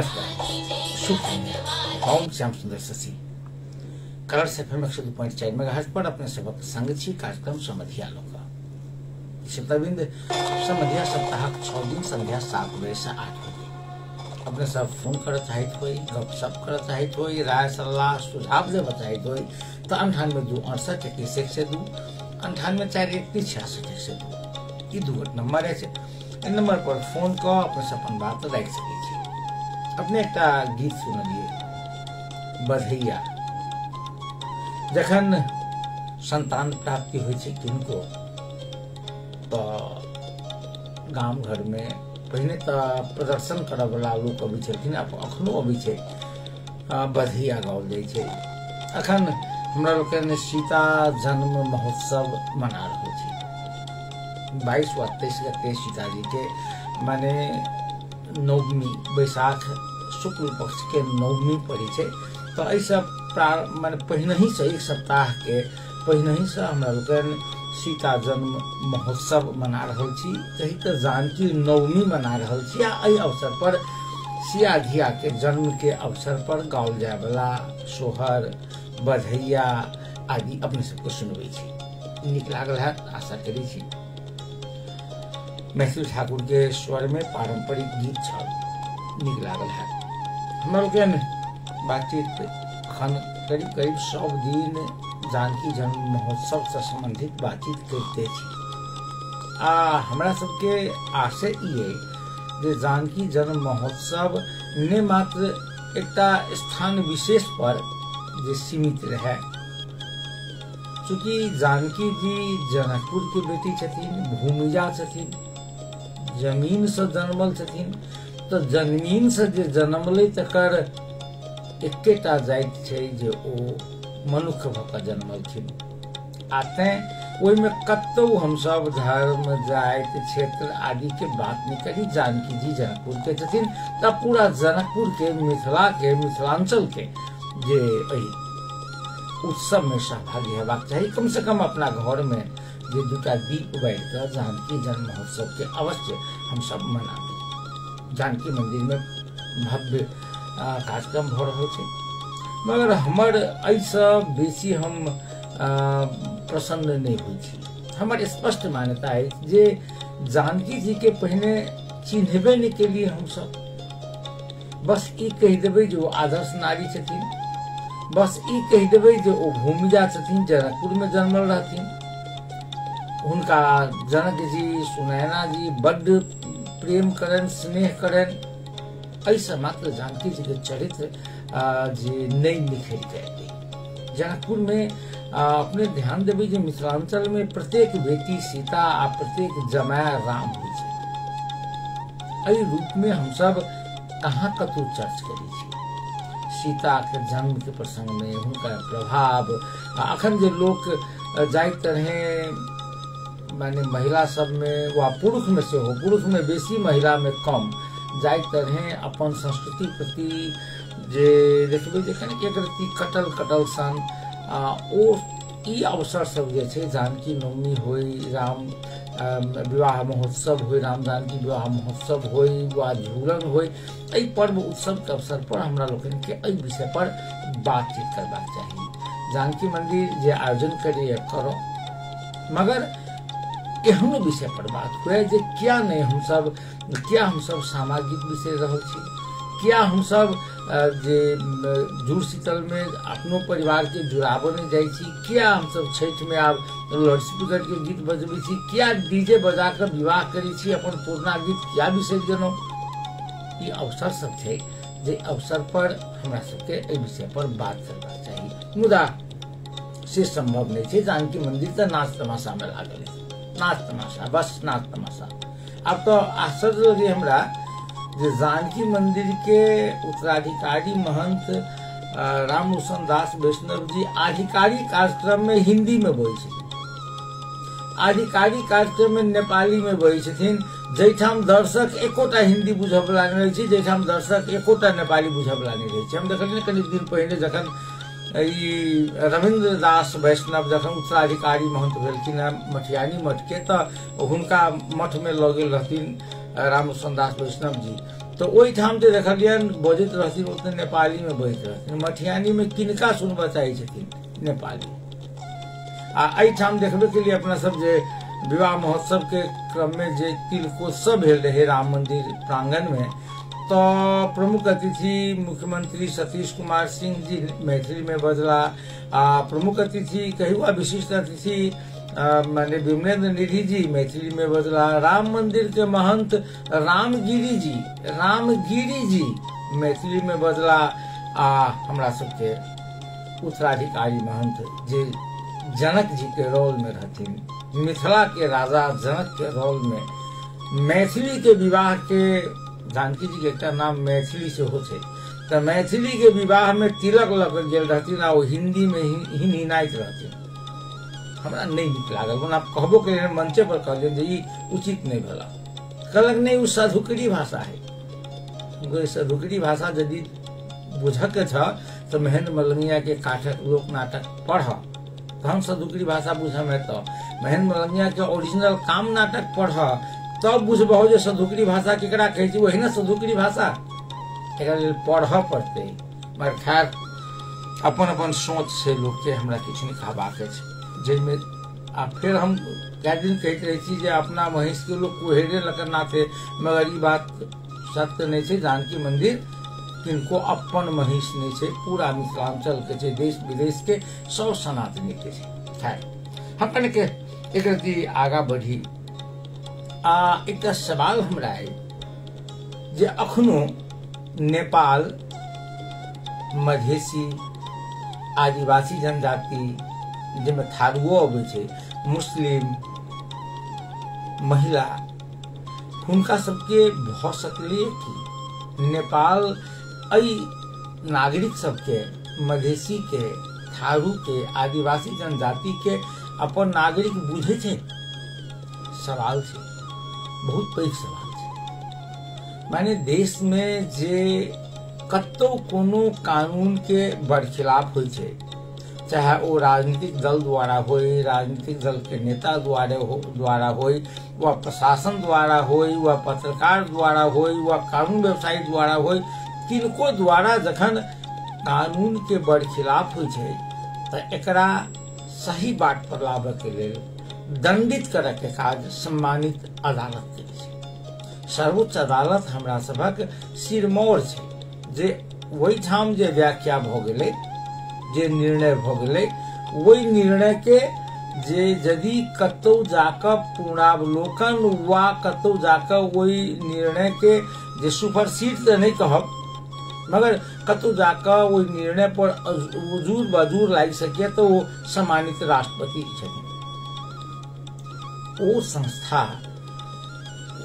नमस्कार, शुभ संध्या। ओम श्याम सुंदर Shashi colours FM 102.4 megahertz पर अपने सबक संग छी कार्यक्रम समधिया लोक श्रोताबिंद समधिया सप्ताह 6 दिन संध्या 7 बजे से 8 बजे अपने सब फोन करत चाहत होई, गपशप करत चाहत होई, राय सलाह सुझाव दे चाहत होई तो 982681 984136 ई दू नंबर है। नंबर पर फोन कर अपने से अपन बात राख सके छी। अपने एक गीत सुनलिए बधैया। जखन संतान प्राप्ति होइ छै किनको तो गाम घर में पहिने तो प्रदर्शन करय वाला लोग अबै छथिन, अखनो अबै छै, बधैया गाओल जाइ छै। अखन हमरा लोकनि सीता जन्म महोत्सव मना रहल छी। 22 व 23 गते सीता जी के माने नवमी, बैसाख शुक्ल पक्ष के नवमी पड़ी छै। तो ऐसा माने पहिने ही से एक सप्ताह के पहिने ही से हमरा लोकनि सीता जन्म महोत्सव मना रहल छी। कही तो जानकी नवमी मना रहल छी। एहि अवसर पर सिया धिया के जन्म के अवसर पर गाओल जाय वाला सोहर, बधैया आदि अपने सबको सुनबै छी। नीक लागल है, आशा करै छी। मैथिली ठाकुर के स्वर में पारंपरिक गीत छल, नीक लागल है। हमरा लोकनि बातचीत अखन करीब करीब 100 दिन जानकी जन्म महोत्सव से संबंधित बातचीत करते छी। हमरा सबके आशा ई है जे जानकी जन्म महोत्सव ने मात्र एकटा स्थान विशेष पर जे सीमित रहे। चूंकि जानकी जी जनकपुर के बेटी छथिन, भूमिजा छथिन, जमीन से जन्मल छथिन। तो जमीन से जे जन्मले तकर एकेटा जाति छै जे ओ मनुष्य भ क जन्मलखिन। आते ओहि में कतौ हम सब धर्म, जाति, क्षेत्र आदि के बात नहीं करी। जानकी जी जनकपुर के छथिन त पूरा जनकपुर के, मिथिला के, मिथिलांचल के जे उत्सव में सहभागी हेबाक चाही। कम से कम अपना घर में जे दूटा दीप बार कर जानकी जन्म महोत्सव के अवश्य हम सब मनाबी। जानकी मंदिर में भव्य कार्यक्रम भ रहल छै, मगर हमर ऐसा बेसी हम प्रसन्न नहीं हुई छी। हमर स्पष्ट मान्यता है जे जानकी जी के पहले चिन्हबे नहीं के लिए हम सब बस ई कह देबै जो आदर्श नारी छथिन, बस ई कह देबै जो ओ भूमिजा छथिन, जनकपुर में जन्मल रहथिन। उनका जनक जी, सुनैना जी बड्ड प्रेम करन, स्नेह करन। ऐसा मात्र जानकी जी के चरित्र जे नहीं लिखल जाए। जनकपुर में अपने ध्यान देबै जे मिथिलांचल में प्रत्येक बेटी सीता आ प्रत्येक जमाय राम होइ छै। एहि रूप में हम सब कहाँ कतौ चर्च करै छी। सीता के जन्म के प्रसंग में हुनका प्रभाव अखन जे लोक जाइत रहे माने महिला सब में वा पुरुष में से हो, पुरुष में बेसी महिला में कम जाइत रहे अपन संस्कृति प्रति जे देखबै जखन एक रत्ती कटल सन ओ ई अवसर सब जे छै, जानकी नवमी होई, राम विवाह महोत्सव होई, राम जानकी विवाह महोत्सव होई वा झूलन होई, एहि पर्व उत्सव के अवसर पर हमरा लोकनि के एहि विषय पर बातचीत करबाक चाही। जानकी मंदिर जे आयोजन करैया करो, मगर एहनो विषय पर बात हुए जे क्या हम सब सामाजिक विषय रहल छी, क्या हम सब जे जुड़ शीतल में अपनो परिवार के जुड़ाबने जाय छी, क्या हम सब छठ में आब लाउडस्पीकर के गीत बजबै छी, क्या डीजे बजा कर विवाह करै छी, अपन पुरना गीत क्या विसर्जनो। ई अवसर सब छै जे अवसर पर हमरा सबके एहि विषय पर बात करबाक चाही। मुदा से संभव नहीं छै। जानकी मंदिर त नाच तमाशा में लागल है, नाच तमाशा, बस नाच तमाशा। अब तो आश्चर्य लगे हमरा जे जानकी मंदिर के उत्तराधिकारी महंत रामलोचन दास वैष्णव जी आधिकारिक कार्यक्रम में हिंदी में बोलै छथिन, आधिकारिक कार्यक्रम में नेपाली में बोलै छथिन। जैठाम दर्शक एकोटा हिंदी बुझऽ वाला नहीं रहे छै, जैठाम दर्शक एकोटा नेपाली बुझऽ वाला नहीं रहे छै। हम देखलियै कनि दिन पहिने जखन रविन्द्र दास वैष्णव जखन उत्तराधिकारी महंत भेलखिन मठियानी मठ के, तो हुनका मठ में लऽ गेल रहथिन रामलोचन दास वैष्णव जी। तो वही ठाम जे देखलियन बजैत रहथिन उतने नेपाली में बजैत रहथिन। मटिहानी में किनका सुनबा चाहे छथिन नेपाली। आ एहि ठाम देखबे के लिए अपना सब जे विवाह महोत्सव के क्रम में जे तिलकोत्सव भेल रहे राम मंदिर प्रांगण में, तो प्रमुख अतिथि मुख्यमंत्री सतीश कुमार सिंह जी मैथिली में बजला। प्रमुख अतिथि कहुआ विशिष्ट अतिथि माने विमलेंद्र निधि जी मैथिली में बजला। राम मंदिर के महंत रामगिरी जी मैथिली में बजला। हमरा सबके उत्तराधिकारी महंत जे जनक जी के रोल में रहथिन, मिथिला के राजा जनक के रोल में मैथिली के विवाह के, जानकी जी के एकटा नाम मैथिली से होते, तो मैथिली के विवाह में तिलक लग गेल रहथिन आ हिंदी में ही निनाइत रहथिन। हमरा नहीं नीक लागल। आप कहबो के मंचे पर कहलियन जे ई उचित नहीं भला। कहलक नहीं, उ सधुकरी भाषा है। सधुकरी भाषा यदि बुझक छ तो महेंद्र मलंगिया के काठक लोक नाटक पढ़, हम सधुकरी भाषा बुझम है। तो महेंद्र मलंगिया के ओरिजिनल काम नाटक पढ़, तब बुझबहो जे सधुकरी भाषा केकरा कहै छै। वही ना सधुकरी भाषा, एकरा लेल पढ़ पड़ते। मगर खैर अपन अपन सोच से लोग के हमरा किछु नहीं कहबाक छै, जिनमें फिर हम कई दिन कहते रहे छी जे अपना महिष के लोग कुहेरे लकरना थे, मगर ये बात सत्य नहीं है। जानकी मंदिर किनको अपन महिष नहीं है, पूरा मिथिलांचल के छै, देश विदेश के सब सनातनी के छै। हम कने के एक रती आगा बढ़ी। एक सवाल हमरा है जे अखनो नेपाल मधेसी आदिवासी जनजाति जिनमें थारुओ अबै छै, मुस्लिम महिला, हुनका सबके भ सकलै कि नेपाल अई नागरिक सबके, मधेसी के, थारू के, आदिवासी जनजाति के अपन नागरिक बुझे छै? सवाल छै, बहुत पैघ सवाल छै। माने देश में जे कतौ कोनो कानून के बरखिलाफ होइ छै, चाहे वो राजनीतिक दल द्वारा हो, राजनीतिक दल के नेता द्वारा हो, व प्रशासन द्वारा हो, व पत्रकार द्वारा हो, व कानून व्यवसायी द्वारा हो, किनको द्वारा जखन कानून के बरखिलाफ होइ छै त एकरा सही बाट पर लाबऽ के लेल दंडित करऽ के काज सम्मानित अदालत करै छै। सर्वोच्च अदालत हमरा सभक सिरमौर छै, जे वही ठाम जे व्याख्या भ गेलै, जे निर्णय भ गेलै, वही निर्णय के जे यदि कतौ जाकर पुनरावलोकन वा कतौ जाकर वही निर्णय के जे सुपरसीड तो नहीं कहब, मगर कतौ जाकर वही निर्णय पर उजूर बजूर लाग सके तो वो सम्मानित राष्ट्रपति छथिन।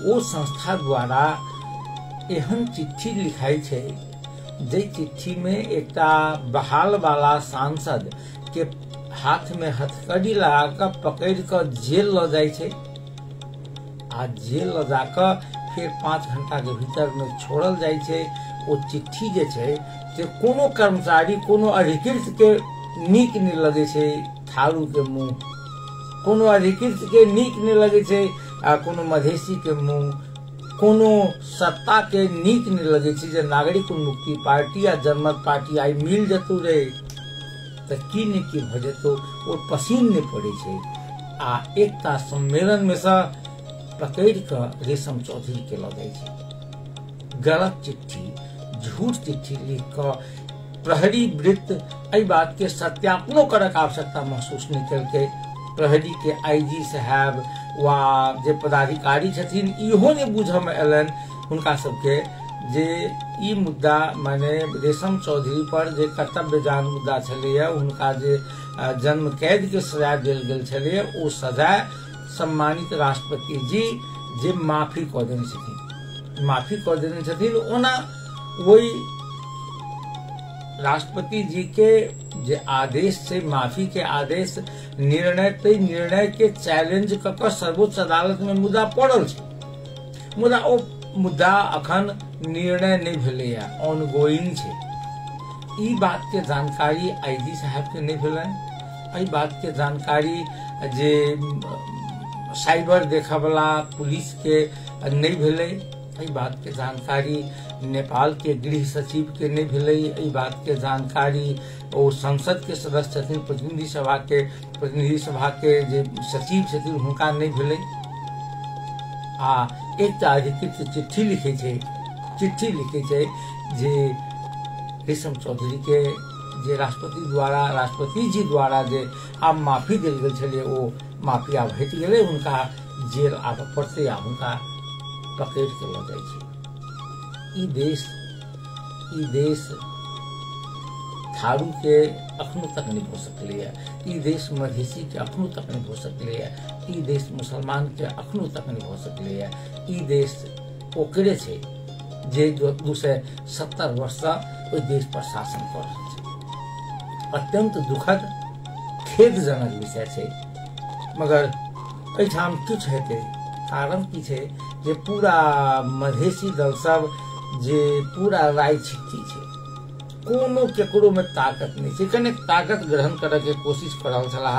ओ संस्था द्वारा एहन चिट्ठी लिखाई छै, जे चिट्ठी में एकटा बहाल वाला सांसद के हाथ में हथकड़ी लगाकर पकड़ कर जेल ल जाय छै, आ जेल ल जाकर फिर 5 घंटा के भीतर में छोड़ल जाय छै। वो चिट्ठी जे छै से कोनो कर्मचारी, कोनो अधिकृत के नीक नहीं लगे छै थारू के मुंह, कोनो अधिकृत के नीक नहीं लगे छै कोनो मधेसी के मुंह, कोनो सत्ता के नीक नहीं लगे छै जे नागरिक उन्मुक्ति पार्टी या जनमत पार्टी आई मिल जतौ रे त की ने की भ जेतौ, ओ पसीन नहीं पड़े छै। आ एकता सम्मेलन में से पकड़ कर रेशम चौधरी के ल जाय छै। गलत चिट्ठी, झूठ चिट्ठी लिख कर प्रहरी वृत्त एहि बात के सत्यापनो करऽ के आवश्यकता महसूस नहीं केलकै। प्रहरी के आईजी साहब वा जे पदाधिकारी छथिन इहो नहीं बुझऽ में एलनि हुनका सबके जे ई मुद्दा माने रेशम चौधरी पर जे कर्तव्य जान मुद्दा छलैया, हुनका जे जन्म कैद के सजा देल गेल छलैया, ओ सजा सम्मानित राष्ट्रपति जी जे माफी कऽ देने छथिन, माफी कऽ देने छथिन। ओना वही राष्ट्रपति जी के जे आदेश से माफी के आदेश निर्णय के चैलेंज कर सर्वोच्च अदालत में मुद्दा पड़ल छै, मुदा ओ मुद्दा अखन निर्णय नहीं भेलैया, ऑनगोइंग छै। ई बात के जानकारी आईजी साहब के नहीं भेलनि, एहि बात के जानकारी जे साइबर देखा वाला पुलिस के नहीं भेलै, एहि बात के जानकारी नेपाल के गृह सचिव के नहीं भेलै ई बात के जानकारी, ओ संसद के सदस्य छथिन, प्रतिनिधि सभा के जे सचिव छथिन हुनका नहीं भेलै। आ एकटा अधिकृत चिट्ठी लिखै छै जे रेशम चौधरी के जे राष्ट्रपति जी द्वारा जे आब माफी देल गेल छलै ओ माफी आब हटि गेलै, हुनका जेल आबऽ पड़तै आ हुनका पकड़ के लऽ जाइ छै। ई देश थारू के अखनो तक नहीं हो सकलै, ई देश मधेसी के अखनो तक नहीं हो सकलै, ई देश मुसलमान के अखनो तक नहीं हो सकलै। ई देश ओकरे छै जे 270 वर्ष से ओहि देश पर शासन कर रहल छै। अत्यंत दुखद खेदजनक विषय छै, मगर एहिठाम किछु हेतै। कारण की छै जे पूरा मधेसी दल सब जे पूरा राय छिट्टी छै, कोनो केकरो में ताकत नहीं छै। कने ताकत ग्रहण करय के कोशिश कर रहल छलाह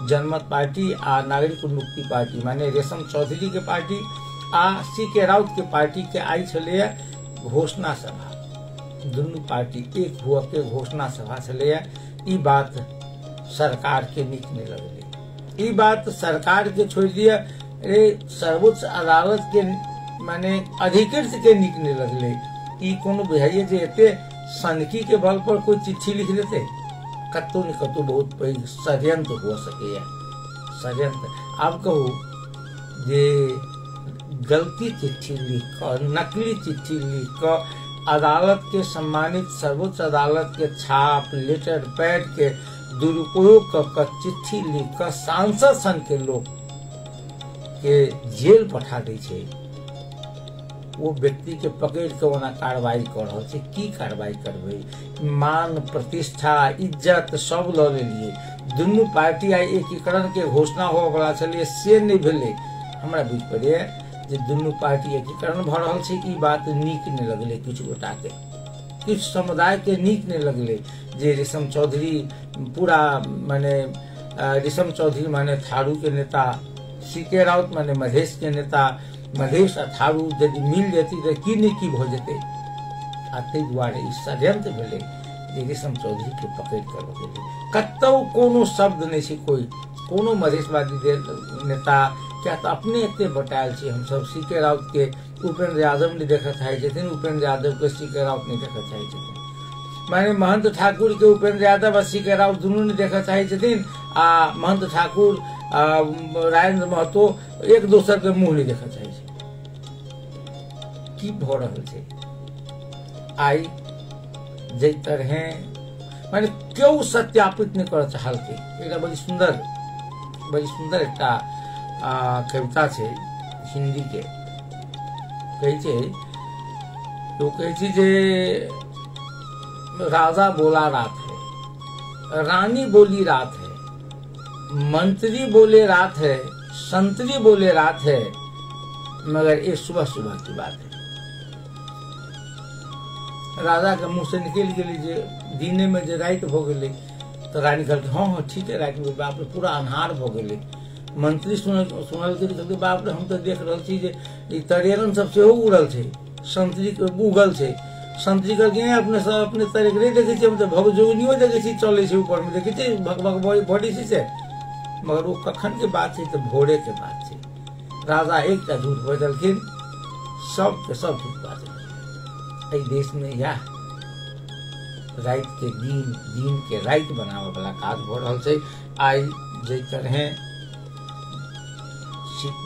जनमत पार्टी आ नागरिक उन्मुक्ति पार्टी, माने रेशम चौधरी के पार्टी आ CK राउत के पार्टी के आई छलै घोषणा सभा। दुनू पार्टी एक हुआ के घोषणा सभा छलै। ई बात सरकार के नीक नहीं लगलै। ई बात सरकार के छोड़ दिया, सर्वोच्च अदालत के माने अधिकृत के नीक नहीं लगलै। ई कोनो बुझाइए जे एते सनकी के बल पर कोई चिट्ठी लिख देते, कतौ न कतौ बहुत पैघ षड्यंत्र हो सके। षड्यंत्र आब कहू जे गलती चिट्ठी लिख कर, नकली चिट्ठी लिख कर अदालत के सम्मानित सर्वोच्च अदालत के छाप लेटर पैड के दुरुपयोग कर चिट्ठी लिख कर सांसद सन के लोग के जेल पठा दै छै। वो व्यक्ति के पकड़ के ओना कार्रवाई कर रहल छै। की कार्रवाई करबै? मान प्रतिष्ठा इज्जत सब ल लेलिए। दुनू पार्टी आई एकीकरण के घोषणा हो वाला छलै से नहीं भेलै। हमरा बुझ पड़े जे दुनू पार्टी एकीकरण भ रहल छै, ई बात नीक नहीं लगलै किछु गोटा के, किछु समुदाय के नीक नहीं लगलै जे रेशम चौधरी पूरा माने रेशम चौधरी माने थारू के नेता, CK राउत माने मधेश के नेता, मधेश आ थारू यदि मिल जेती तो की नहीं की भ जेतै। आ ताहि दुआरे ई षड्यंत्र भेलै जे रेशम चौधरी के पकड़ कर लऽ गेलै। कतौ कोनो शब्द नहीं छै, कोई कोनो मधेशवादी नेता क्या तो अपने एते बटायल छी हम सब। CK राउत के उपेंद्र यादव नहीं देखा चाहे छथिन, उपेंद्र यादव के CK राउत नहीं देखा चाहे छथिन। माने महंत ठाकुर के उपेंद्र यादव और CK राउत दुनू नहीं देखा चाहे छथिन, आ महंत ठाकुर राजेंद्र महतो एक दोसर के मुंह नहीं देखा चाहे छथिन। की भ रहल छै आई जे तरह माने क्यों सत्यापित नहीं कर चाहलकै। एकटा बड़ी सुंदर एकटा कविता छै हिंदी के, कहै छै जे राजा बोला रात है, रानी बोली रात है, मंत्री बोले रात है, संतरी बोले रात है, मगर ये सुबह सुबह की बात है। राजा के मुंह से निकल गेली जे दिने में जे रात भ गेलै तो रानी कहलकै हाँ ठीक है रात में, बाप रे पूरा अन्हार भ गेलै। मंत्री सुनल बाप रे हम तो देख रहल छी जे ई तरेगन सब सेहो उड़ल छै, संतरी के उगल छै। संतरी कहलकै अपने तरेगरे देखे छी, हम तो भगजोगनियो देखे छी चले छै ऊपर में, देखे छी भग बॉडी से, मगर वो कखन के बात छै तो भोरे के बात छै। राजा एकटा झूठ बजलखिन, सब के सब झूठ बाजल। एहि देश में यह रात के दिन के रात बनावे वाला काज भ रहल छै। आई जे तरह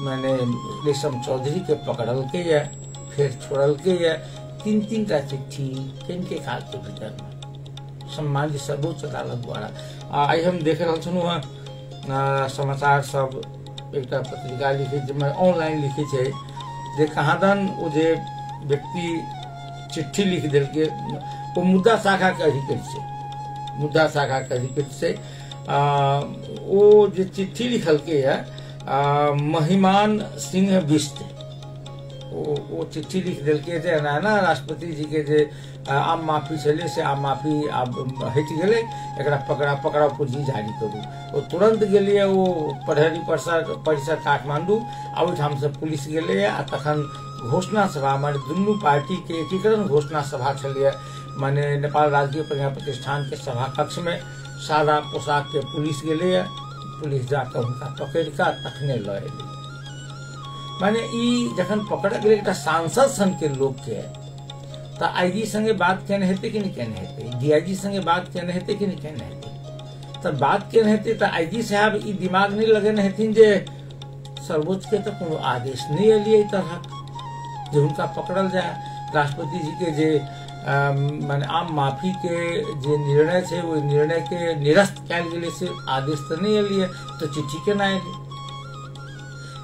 मैंने रेशम चौधरी के पकड़लकै या फिर छोड़लकै या, 3-3टा चिट्ठी किनके काल के भीतर में सम्मानित सर्वोच्च अदालत द्वारा। आई हम देख रहल छलहुँ हँ समाचार सब, एकटा पत्रिका लिखे जे ऑनलाइन लिखे छै जे कहादन ओ जे व्यक्ति चिट्ठी लिख देलकै वो मुद्दा शाखा के अधिकृत से वो जे चिट्ठी लिखलकै है महिमान सिंह बिष्ट, वो चिट्ठी लिख दिलके जे ना राष्ट्रपति जी के जे आम माफी छे से आम माफी आब हटि गेलै, एकरा पकड़ा पूंजी जारी करू। वो तुरंत गेलिए वो प्रहरी परिसर काठमांडू, आ ओहिठाम से पुलिस गेलै आ तखन घोषणा सभा माने दुनू पार्टी के एकीकरण घोषणा सभा छलिए, माने नेपाल राजकीय प्रज्ञा प्रतिष्ठान के सभा कक्ष में सादा पोशाक के पुलिस गेलै, पुलिस जाकर हुनका पकड़ के तखने ल एलै। माने ई जखन पकड़ गेलै एकटा सांसद सन के लोग के, तो आईजी संगे बात केने हेतै कि नहीं केने हेतै, डीआईजी संगे बात केने हेतै कि नहीं केने हेतै। तो बात केने हेतै तो आईजी साहब ई दिमाग नहीं लगेने हेथिन जे सर्वोच्च के तो कोनो आदेश नहीं एलिए तरह जे हुनका पकड़ल जाए। राष्ट्रपति जी के जे माने आम माफी के जे निर्णय है वो निर्णय के निरस्त कल गेले से आदेश तो नहीं एलिए, तो चिट्ठी केना एलिए।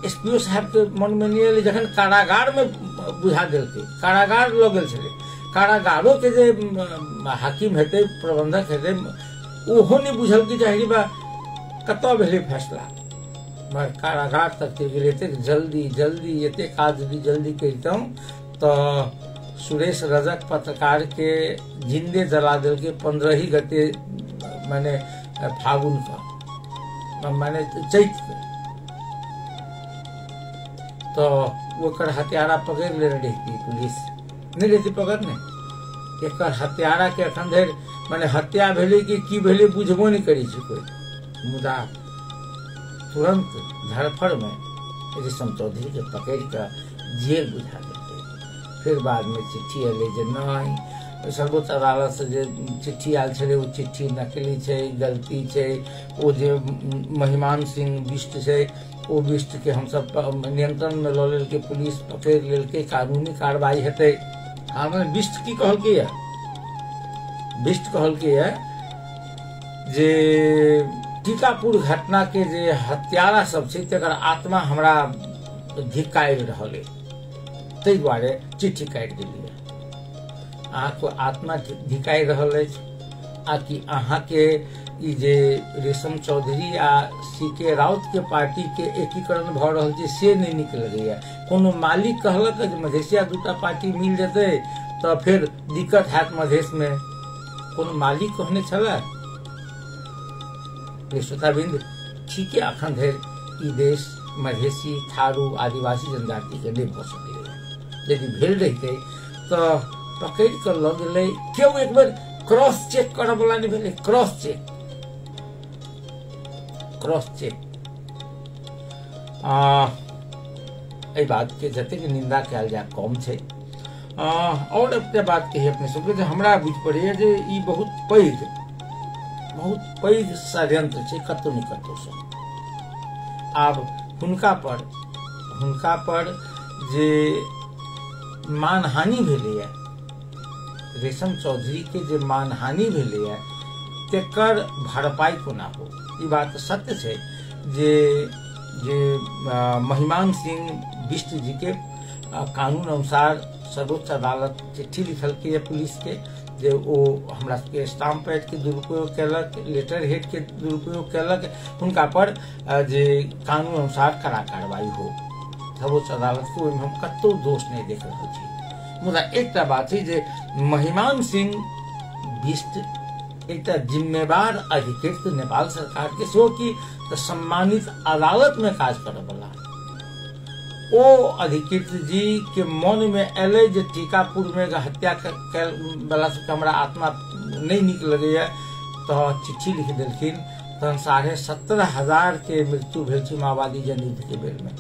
एसपीओ साहब के मन में नहीं एलिए, जखन कारागार में बुझा देलकै, कारागार लग गेल छलै, कारागारों के जे हाकिम हेतै प्रबंधक हेतै ओहो नहीं बुझल कि जाहिर बा कतऽ भेलै फैसला, मगर कारागार तक के गेलै। एतेक जल्दी एते काज यदि जल्दी करितौं तो सुरेश रजक पत्रकार के जिंदे जला दिल के 15 ही गते माने फागुन का माने चैत के, तो वो कर हत्यारा पकड़ ले रहती पुलिस नहीं रहती पकड़ने। एक हत्यारा के अखन धरि माने हत्या भेले कि भेले बुझबो नहीं करी कोई, मुदा तुरंत धरफड़ में रेशम चौधरी के पकड़ कर जेल बुझा देते। फिर बाद में चिट्ठी एले जे नहीं, सर्वोच्च अदालत से जे चिट्ठी आयल छे वो चिट्ठी नकली छे, गलती छे। वो जे महिमान सिंह बिष्ट छे वो बिष्ट के हम सब नियंत्रण में ल लेल के पुलिस पकड़ लेल के कानूनी कार्रवाई हेतै। हमने बिष्ट की कहल के है, बिष्ट कहल के है जे टीकापुर घटना के जे हत्यारा सब छे तकर आत्मा हमरा धिक्कारि रहल है, ताहि दुआरे चिट्ठी काटि देलिए। अहाँके आत्मा धिक्कारि रहल अछि आ कि अहाँ के ई जे रेशम चौधरी आ सीके राउत के पार्टी के एकीकरण भ रहल छै से नहीं नीक लगैया। कोनो मालिक कहलक जे मधेसिया दूटा पार्टी मिल जेतै तो फिर दिक्कत हैत मधेश में, कोनो मालिक कहने छला। श्रोताबिंद ठीक है, अखन धरि ई देश मधेसी थारू आदिवासी जनजाति के नहीं भ सकलै, यदि भेल रहितै तो पकड़ कर ल गेलै। केओ एक बेर क्रॉस चेक करऽ वाला नहीं भेलै, क्रॉस चेक एहि बात के जतेक निंदा कयल जाय कम छै। और एकटा बात कही अपने सबके जे हमरा बुझ पड़ैया जे ई बहुत पैघ षड्यंत्र छै कतौ न कतौ से। आब हुनका पर जे मानहानि भेलैया, रेशम चौधरी के जे मानहानि भेलैया तेकर भरपाई कोना हो। ई बात सत्य छै जे महिमान सिंह बिष्ट जी के कानून अनुसार सर्वोच्च अदालत चिट्ठी लिखल के पुलिस के जे वो हमरा के स्टाम्प पैड के दुरुपयोग केलक, लेटर हेड के दुरुपयोग केलक, हुनका पर जे कानून अनुसार कड़ा कार्रवाई हो। सर्वोच्च अदालत के ओहिमे हम कतौ दोष नहीं देख रहल छी। मुदा एकटा बात छै जे महिमान सिंह बिष्ट एकटा जिम्मेवार अधिकृत नेपाल सरकार के सेहो की सम्मानित अदालत में काज करऽ वाला ओ अधिकृत जी के मन में एले जे टीकापुर में हत्या वाला से हमरा आत्मा नहीं निक लगैया, तो चिट्ठी लिख देलखिन। तहन 17,500 के मृत्यु भेल छै माओवादी जनयुद्ध के बेर में।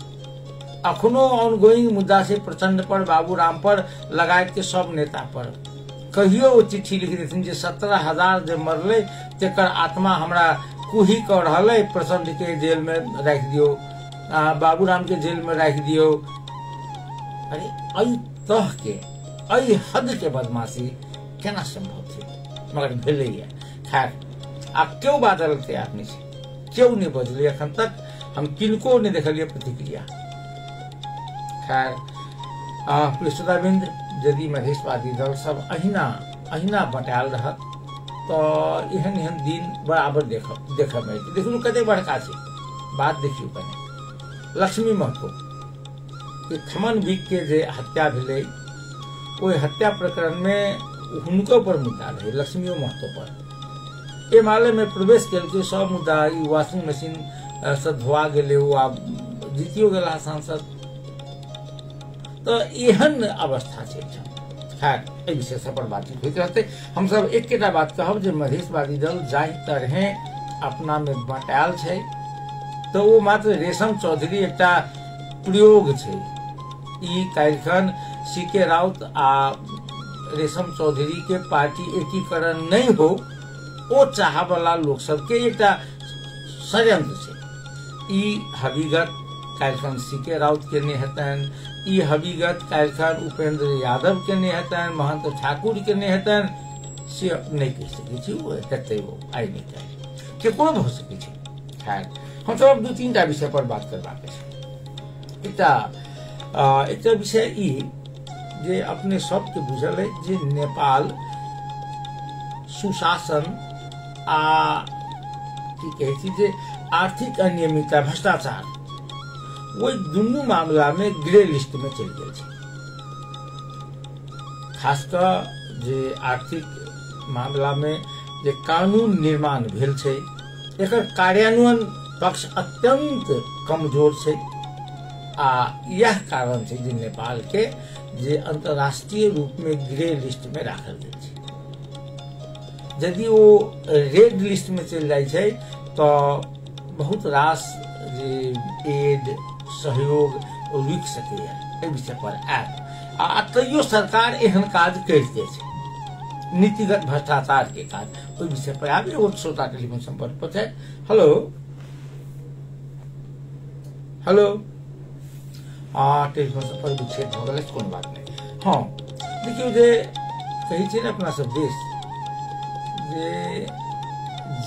अखनो ऑनगोइंग मुद्दा से प्रचंड पर, बाबू राम पर, लगायत के सब नेता पर कहियो वो चिट्ठी लिख देथिन जे 17,000 जे मरले तेकर आत्मा हमरा कुही कह रहल है, प्रचंड के जेल में राख दियो, बाबू राम के जेल में राख दियो। अरे अई तह के अई हद के बदमाशी केना संभव छै, मगर भेलैया। खैर आब क्यों बादल तैयार नहीं छै, क्यों नहीं बजलै अखन तक, हम किनको नहीं देखलिए प्रतिक्रिया। खैर श्रोताबिंद, यदि मधेशवादी दल सब अहिना बटायल रहत तो एहन दिन बराबर देख में देखू कते बड़का छै बात। देखियो कने लक्ष्मी महतो के थमन बिक के जे हत्या भेलै, ओहि हत्या प्रकरण में हुनको पर मुद्दा रहे, लक्ष्मियों महतो पर। ए माले में प्रवेश के सब मुद्दा ई वॉशिंग मशीन से धोआ गेले, वो आप जीतियो गेला सांसद। तो एहन अवस्था छै। खैर एहि विषय सब पर बातचीत होइत रहते। हम सब एकेटा बात कहब जे मधेशवादी दल जाहि तरहे अपना में बटायल छै, तो वो मात्र रेशम चौधरी एकटा प्रयोग छै। ई काल्हिखन सीके राउत आ रेशम चौधरी के पार्टी एकीकरण नहीं हो, ओ चाह वाला लोग सबके एकटा षड्यंत्र छै। ई हकीकत काल्हिखन सीके राउत के ने हेतन, ई हकीकत काल्हिखन उपेंद्र यादव के ने हेतन, महंत ठाकुर के ने हेतन, से नहीं कह सकै छी। वो हेतै, वो आइ नहीं कहे केकरो भ सकै छै। खैर हम सब दू तीन टा विषय पर बात करबाक छै। एकटा विषय ई जे अपने सबके बुझल है जे नेपाल सुशासन आ की कहै छी जे आर्थिक अनियमितता, भ्रष्टाचार, वो दुनू मामला में ग्रे लिस्ट में चल गए छै। खासकर जे आर्थिक मामला में जे कानून निर्माण भेल छै, एकर कार्यान्वयन पक्ष अत्यंत कमजोर छै। आ यह कारण छै जे नेपाल के जे अंतर्राष्ट्रीय रूप में ग्रे लिस्ट में राखल गेल छै। यदि वो रेड लिस्ट में चल जाय छै तो बहुत रास जे एड सहयोग रुक सकैए, एहि विषय पर आयत। आ तैयो सरकार एहन काज करिते छै, नीतिगत भ्रष्टाचार के काज। ओहि विषय पर आब एगो श्रोता टेलीफोन संपर्क पर छै। हेलो हेलो, टेलीफोन संपर्क विच्छेद भ गेल, कोनो बात नहीं। हाँ देखियो जे कही छै ने अपना सब देश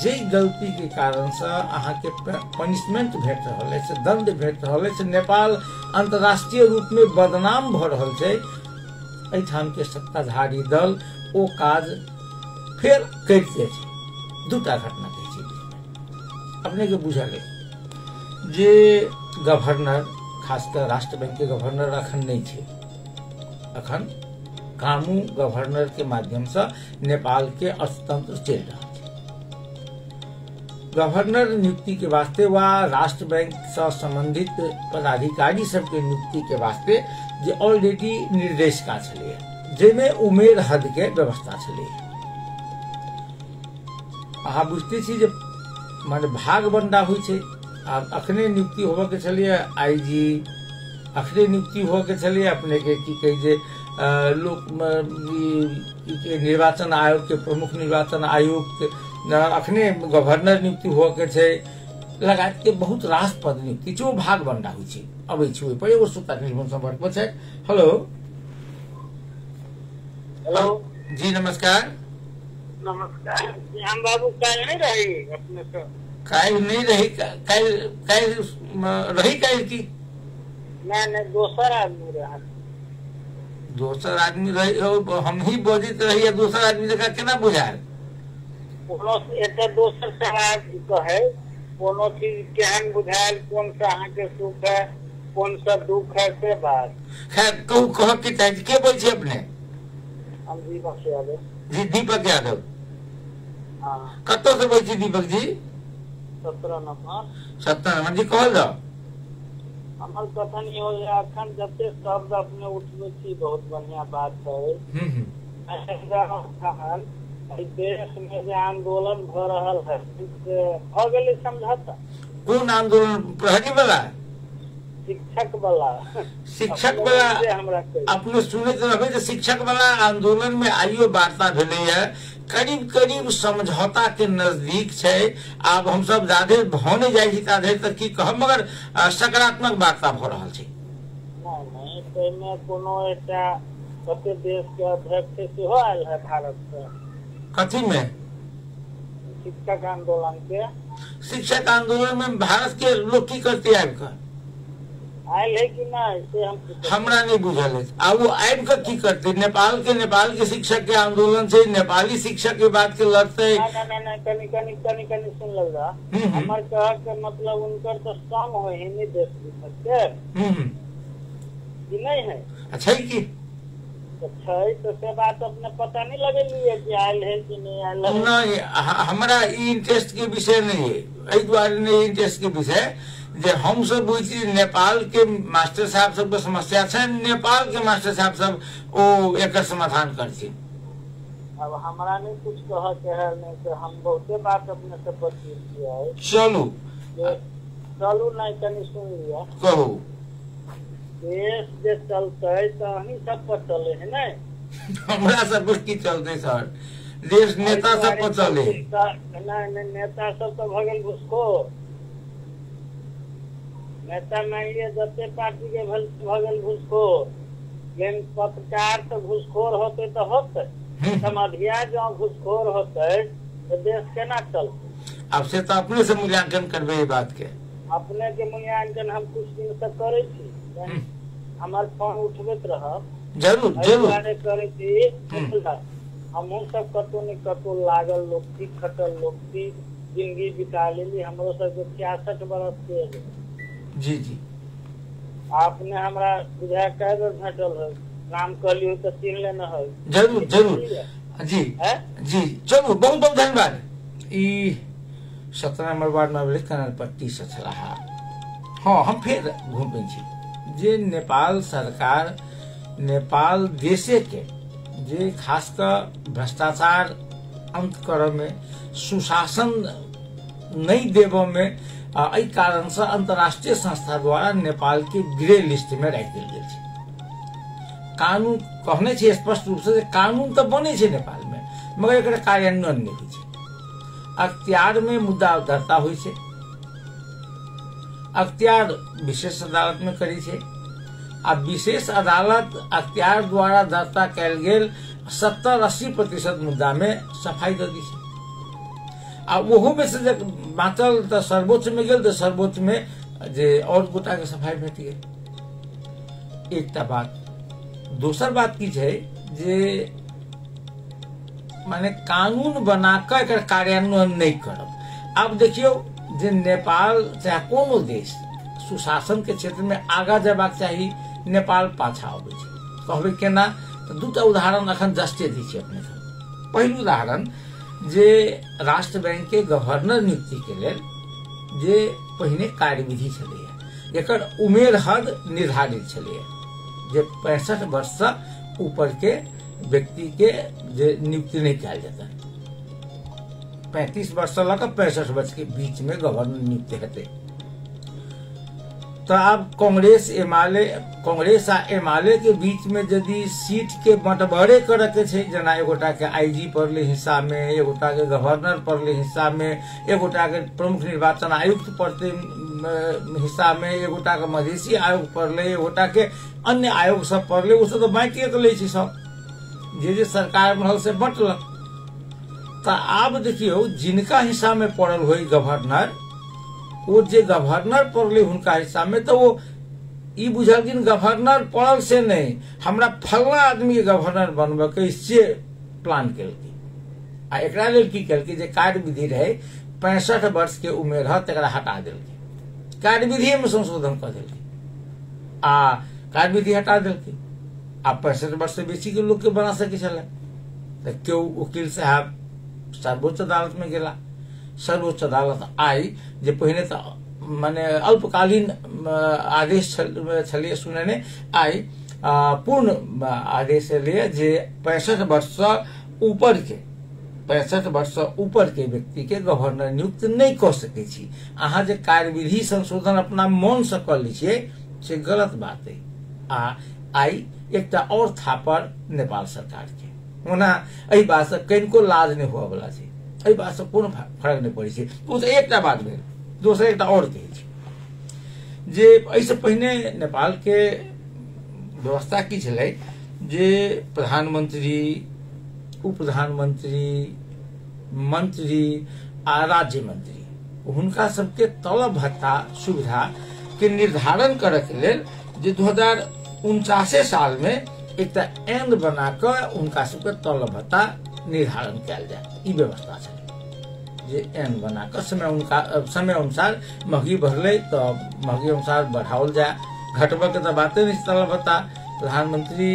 जे गलती के कारण से अहाँ के पनिशमेंट भेट रहल है, दंड भेट रहल है, नेपाल अंतर्राष्ट्रीय रूप में बदनाम भ रहल छै। एठाम के सत्ताधारी दल ओ काज फेर करिते छै। दूटा घटना कही छै अपने के बुझल है जे गवर्नर, खासकर राष्ट्र बैंक के गवर्नर अखन नहीं छै। अखन कामू गवर्नर के माध्यम से नेपाल के अर्थतंत्र चल रहा है। गवर्नर नियुक्ति के वास्ते वा राष्ट्र बैंक से संबंधित पदाधिकारी सबके नियुक्ति के वास्ते जे ऑलरेडी निर्देशिका छलै, जेमे उमेर हद के व्यवस्था छलै। अहाँ बुझते छी जे माने भाग बंटा होइ छै। आब अखने नियुक्ति होबे के छलिए आईजी, अखने नियुक्ति हो के छलिए अपने के की कहे जे लोक निर्वाचन आयोग के प्रमुख निर्वाचन आयुक्त, अखने गवर्नर नियुक्ति हो के छै, लगात के बहुत रास पद नियुक्ति जो भाग बंटा होइ छै। अबै छै ओहि पर एगो श्रोता टेलीफोन संपर्क पर छै। हेलो हेलो जी नमस्कार। नमस्कार हम बाबू काल नहीं रही अपने से? काल नहीं रही, काल रही काल की नहीं दोसर आदमी रहा। दोसर आदमी रही, हम ही बोजित रही, दोसर आदमी जगह केना बुझायल? कोनो एते दोसर सवाल कहे कोनो चीज केहन बुझायल, कौन सा अहाँ के सुख है, कौन सा दुख है, से बात। खैर कहू कह के चाहिए के बोल छी अपने? हम दीपक यादव। जी दीपक यादव। हाँ कतो से बोल छी दीपक जी? 17 नंबर। 17 नंबर जी कहल जाओ। हमर कथन ई हो अखन जते शब्द अपने उठबे छी बहुत बढ़िया बात है। देश में जो आंदोलन भ रहल है भ गेलै समझौता। कौन आंदोलन? प्रहरी वाला, शिक्षक वाला? शिक्षक वाला हमरा अपने सुने रहबै जे शिक्षक वाला आंदोलन में आइयो वार्ता भेलै है, करीब करीब समझौता के नजदीक छै। आब हम सब जाधे भने जाइ छी ताधे तक की कहब, मगर सकारात्मक वार्ता भ रहल छै। नहीं तैमे कोनो एकटा कते देश के अध्यक्ष सेहो आयल है भारत से। कथी में? शिक्षक आंदोलन के। शिक्षक आंदोलन में भारत के लोग की करते आबि कऽ? आयल है कि नहीं से हम हमरा नहीं बुझल है। आ वो आबि कऽ की करते? नेपाल के शिक्षक के आंदोलन से नेपाली शिक्षक के बात के लड़ते। नहीं कनी सुन लग रहा हमार कह के मतलब उनकर तो संग हो ही नहीं देश के कि नहीं है? अच्छा की अच्छा तो से बात अपने पता नहीं लगेली कि आयल है कि नहीं आयल है? नहीं, हमारा इंटरेस्ट के विषय नहीं है, एहि दुआरे नहीं इंटरेस्ट के विषय जे हम सब बुझी नेपाल के मास्टर साहब सबके समस्या है, नेपाल के मास्टर साहब सब ओ एकर समाधान करथिन। अब हमारा नहीं कुछ कह के है, नहीं तो हम बहुते बात अपने से बतिया किया है। चलू चलू नहीं तनी सुन लिया, कहू। देश जे चलते तो अहीं सब पर चले है नहीं, हमरा सब की चलते सर, देश नेता सब पर चले। नहीं नेता सब तो भगल घुसखोर, नेता मान लिया जते पार्टी के भगल घुसखोर, लेकिन पत्रकार तो घुसखोर होते तो होते, समधिया जो घुसखोर होते तो देश केना चलते? अब से तो अपने से मूल्यांकन करबे बात के, अपने के मूल्यांकन हम कुछ दिन से करे थी, हमारे फोन उठबैत रह जरूर जरूर करे थी। हमहू सब कतो न कतो लागल लोग थी, खटल लोग थी, जिंदगी बिता लेली। हमरो सब 66 बरस के है। जी जी, आपने हमरा बुझा कै बेर भेटल है, नाम कहली हो तो चिन्ह लेना है। जरूर जरूर जी जी, चलू बहुत बहुत धन्यवाद। 17 नंबर वार्ड में कनरपट्टी से छला। हाँ, हम फिर घूमे जे नेपाल सरकार, नेपाल देशे के जे खासकर भ्रष्टाचार अंत करे में, सुशासन नहीं देव में, एहि कारण से अंतर्राष्ट्रीय संस्था द्वारा नेपाल के ग्रे लिस्ट में राखि देल गेल छै। कानून कहने छै स्पष्ट रूप से, कानून तो बने छै नेपाल में, मगर एकर कार्यान्वयन नहीं होइ छै। अख्तियार में मुद्दा दर्ता होइ छै, अख्तियार विशेष अदालत में करी छै, आ विशेष अदालत अख्तियार द्वारा दर्ता कयल गेल 70-80% मुद्दा में सफाई दे दी छै। आ ओहो में से बाँचल तो सर्वोच्च में गेल, तो सर्वोच्च में जे और गोटा के सफाई भेट गेल। एकटा बात। दोसर बात की छै जे माने कानून बनाकर एकर कार्यान्वयन नहीं करब। अब देखियो जे नेपाल चाहे कोनो देश सुशासन के क्षेत्र में आगा जयबाक चाही, नेपाल पाछा अबै छै। कहबै केना? तो दूटा उदाहरण अखन जस्टे दै छी अपने सब। पहिल उदाहरण जे राष्ट्र बैंक के गवर्नर नियुक्ति के लेल जे पहिने कार्यविधि छलैया, एकर उमेर हद निर्धारित छलैया जे 65 वर्ष से ऊपर के व्यक्ति के जे नियुक्ति नहीं कयल जेतै। 35 वर्ष से लऽ कऽ 65 वर्ष के बीच में गवर्नर नियुक्त हेतै। तो अब कांग्रेस आ एमाले के बीच में यदि सीट के बंटवारे करे के छै, जेना एगोटा के आईजी पड़ले हिस्सा में, एगोटा के गवर्नर पड़ले हिस्सा में, एगोटा के प्रमुख निर्वाचन आयुक्त पड़ते हिस्सा में, एगोटा के मधेसी आयोग पड़ले, एगोटा के अन्य आयोग सब पड़ले, उ सब तो बांटिए के लै छै सब, जे सरकार बनल से बंटलक। तो आब देखियो जिनका हिस्सा में पड़ल होई गवर्नर, वो जे गवर्नर पड़ले हुनका हिस्सा में, तो वो ई बुझलखिन गवर्नर पड़ल से नहीं, हमरा फलना आदमी के गवर्नर बनबे के से प्लान केलकै। आ एकरा लेल की केलकै जे कार्यविधि रहे 65 वर्ष के उमेर है तकरा हटा देलकै, कार्यविधि में संशोधन कर देलकै, आ कार्यविधि हटा देलकै। आ 65 वर्ष से बेसी के लोग के बना सके छले। तो क्यों वकील साहब सर्वोच्च अदालत में गेला। सर्वोच्च अदालत आई जे पहिने तो माने अल्पकालीन आदेश छलिए सुनने, आई पूर्ण आदेश लिए जे 65 वर्ष से ऊपर के 65 वर्ष से ऊपर के व्यक्ति के गवर्नर नियुक्त नहीं कर सके छी। अहाँ जे कार्यविधि संशोधन अपना मन से कर ली से गलत बात है। आई एकटा और थापर नेपाल सरकार के ओना एहि बात से कनिको लाज नहीं हुआ वाला छै, एहि बात से कोनो फर्क नहीं पड़े छै। तो एकटा बात भेल। दोसर एकटा और कहे छै जे एहिसे पहिने नेपाल के व्यवस्था की छलै जे प्रधानमंत्री, उप प्रधानमंत्री, मंत्री आ राज्य मंत्री हुनका सबके तलब भत्ता सुविधा के निर्धारण करे के लेल जे 2049 साल में एक एंड बनाकर उनका सबके तलब भत्ता निर्धारण कयल जाए, ई व्यवस्था छै जे एंड बनाकर समय अनुसार महंगी बढ़ले तो महंगी अनुसार बढ़ाओल जाए। घटबे के तो बाते नहीं तलब भत्ता। प्रधानमंत्री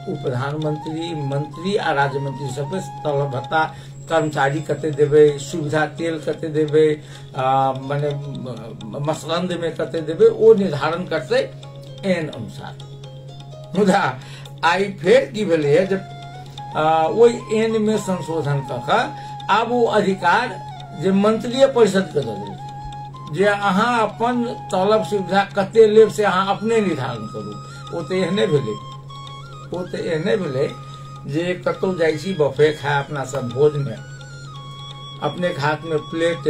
वो प्रधानमंत्री मंत्री आ राज्य मंत्री सब तलब भत्ता कर्मचारी कते देवे, सुविधा तेल कते देवे, माने मसरंद में कते देवे, वो निर्धारण करते एन अनुसार। मुदा आई फेर की भेले है जब वही एन में संशोधन कऽ आब वो अधिकार जे मंत्रिय परिषद के दऽ देलकै जे अहाँ अपन तलब सुविधा कते लेब से अहाँ अपने निर्धारण करू। वो तो एहने भेलै, वो तो एहने भेलै जे कतौ जाइ छी बफे खाए अपना सब भोज में, अपने हाथ में प्लेट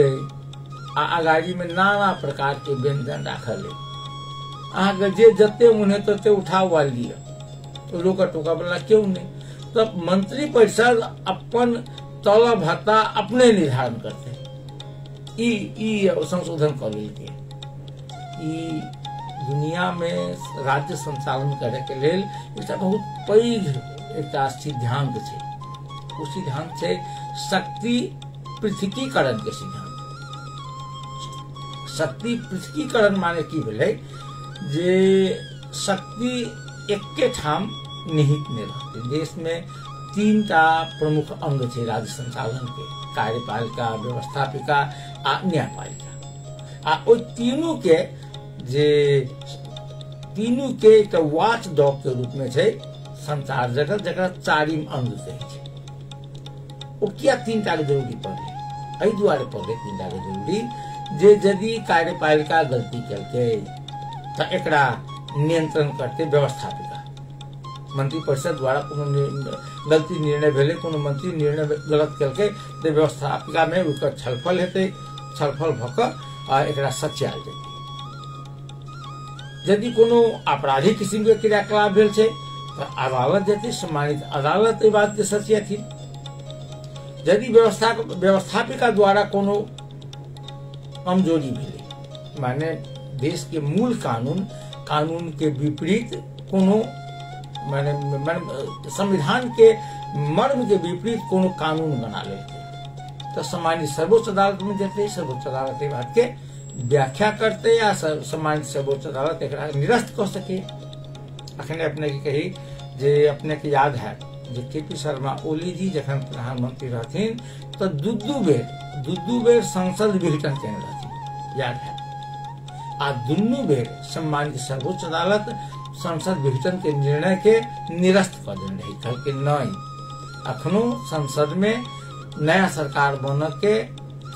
आ अगाड़ी में नाना प्रकार के व्यंजन राखल है, अहाँके जे जते उन्हें तते उठा उठा लिया, रोका टोका वाला क्यों नहीं। तब मंत्री परिषद अपन तलब भत्ता अपने निर्धारण करते ई संशोधन कर लेलकै। ई दुनिया में राज्य संचालन करे के लेल एकटा बहुत पैघ एकटा सिद्धांत छै। ओ सिद्धांत छै शक्ति पृथकीकरण के सिद्धांत। शक्ति पृथकीकरण माने की भेलै जे शक्ति एके ठाम निहित नहीं रहते। देश में 3टा प्रमुख अंग छै राज्य संचालन के, कार्यपालिका, व्यवस्थापिका आ न्यायपालिका। आ ओ तीनों के एक वॉच डॉग के रूप में छै संचार जगत, जकरा चारिम अंग कहै छै। ओ किया 3टा के जरूरी पड़लै? एहि दुआरे पड़लै 3टा के जरूरी जे यदि कार्यपालिका गलती केलकै तऽ एकरा नियंत्रण करते व्यवस्थापिका। मंत्री परिषद द्वारा कोनो गलती निर्णय भेले, कोनो मंत्री निर्णय गलत केलकै तऽ व्यवस्थापिका में ओकर छलफल हेतै, छलफल भऽ कऽ एकरा सच्याल जेतै। यदि कोनो आपराधिक किस्म के क्रियाकलाप भेल छै तऽ अदालत जेतै, सम्मानित अदालत एहि बात के सचेथिन। यदि व्यवस्थापिका द्वारा कोनो कमजोरी भेलै, माने देश के मूल कानून के विपरीत कोनो माने संविधान के मर्म के विपरीत कोनो कानून बना लेते तो सम्मानित सर्वोच्च अदालत में जेते। सर्वोच्च अदालत बात के व्याख्या करते या सम्मानित सर्वोच्च अदालत एकरा निरस्त कर सके। अखने अपने के कही जे अपने के याद है जे के.पी. शर्मा ओली जी जखन प्रधानमंत्री रहथिन तो दू बेर संसद विघटन केने रहथिन, याद है। आ दुनू बेर सम्मानित सर्वोच्च अदालत संसद विघटन के निर्णय के निरस्त कर देने रही, कहलकै नहीं अखनो संसद में नया सरकार बन के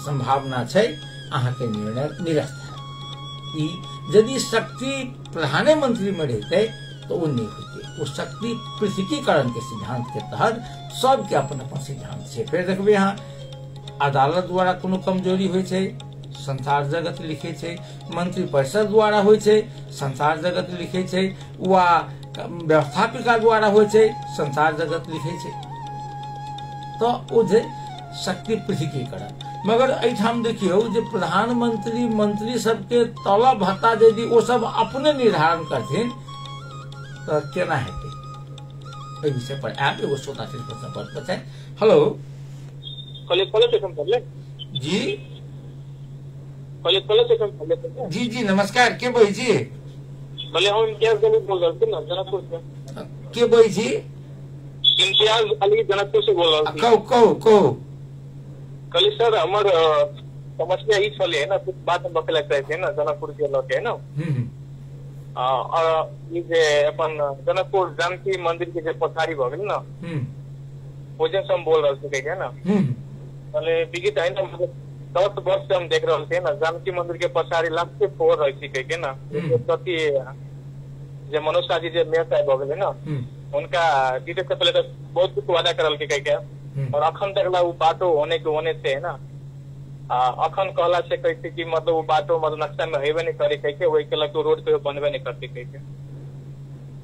संभावना छै, अहाँ के निर्णय निरस्त है। यदि शक्ति प्रधानमंत्री में रहते तो वो नहीं होते। वो शक्ति पृथकीकरण के सिद्धांत के तहत सबके अपन अपन सिद्धांत छै। फिर देखबे यहाँ अदालत द्वारा कोनो कमजोरी होइ छै, संसार जगत लिखे छै, मंत्री परिषद द्वारा होइ छै, संसार जगत लिखे छै, वा व्यवस्थापिका द्वारा होइ छै, संसार जगत लिखे छै। तो ओ जे शक्ति पृथकीकरण। मगर एठाम देखियो जे प्रधानमंत्री मंत्री सबके तलब भत्ता यदि वो सब अपने निर्धारण करथिन तो केना हेतै? एहि विषय पर आप एगो श्रोता से संपर्क करते। हेलो जी जी जी नमस्कार, के बोलै छी? भले हम इम्तियाज अली बोल रहे थे ना जनकपुर से। के बोलै छी? इम्तियाज अली जनकपुर से बोल रहा हूँ। कहो कल सर हमार समस्या ई चले है ना, कुछ बात हम बतला थे ना जनकपुर के लौटे है ना। और जे अपन जनकपुर जानकी मंदिर के जे पछाड़ी भ गेल ना, ओजे से हम बोल रहे थे ना। भले विगत है ना 10 वर्ष से हम देख रहे थे ना जानकी मंदिर के पछाड़ी लास्टे फोर रही के ना प्रति जे मनोज शाह जी जे मेयर साहब हो गए ना, उनका जीते से पहले तो बहुत कुछ वादा करल के कह, और अखन तक ला वो बाटो होने के होने से है ना अखन कहला से कहते कि मतलब वो बाटो मतलब नक्शा में हेबे नहीं करे कह वही के लग रोड पे बनबे नहीं करते कह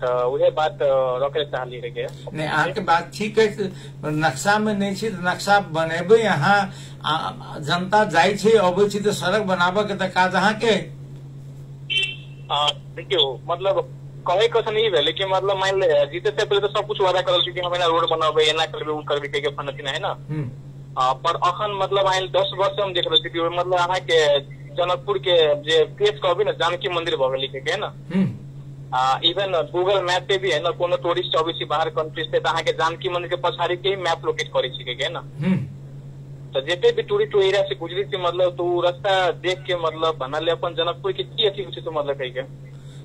तो वही बात रखे चाहली रहे। नहीं आपके बात ठीक है, नक्शा में नहीं छी तो नक्शा बनेबे, यहाँ जनता जाय छै अबै छी तो सड़क बनाबे के त काज अहाँ के। देखियो मतलब कहे कथन ई भेले कि मतलब मान ले जीते से पहले तो सब कुछ वादा करल कि हम एना रोड बनाबे एना करबे उ करबे कह के फनती है ना। पर अखन मतलब आइल 10 वर्ष से हम देख रहे छी मतलब अहाँ के जनकपुर के जे केस कहबे ना जानकी मंदिर भ गेल के ना, इवन गूगल मैप पे भी है ना कोनो टूरिस्ट अवश्य बाहर कंट्री से के जानकी मंदिर के पछाड़ी के ही मैप लोकेट करे छिके ना। तो जेते भी टूरिस्ट एरिया से गुजरी थी मतलब तो रास्ता देख के मतलब बनाले अपन जनकपुर के की अथी होची तो मतलब कही के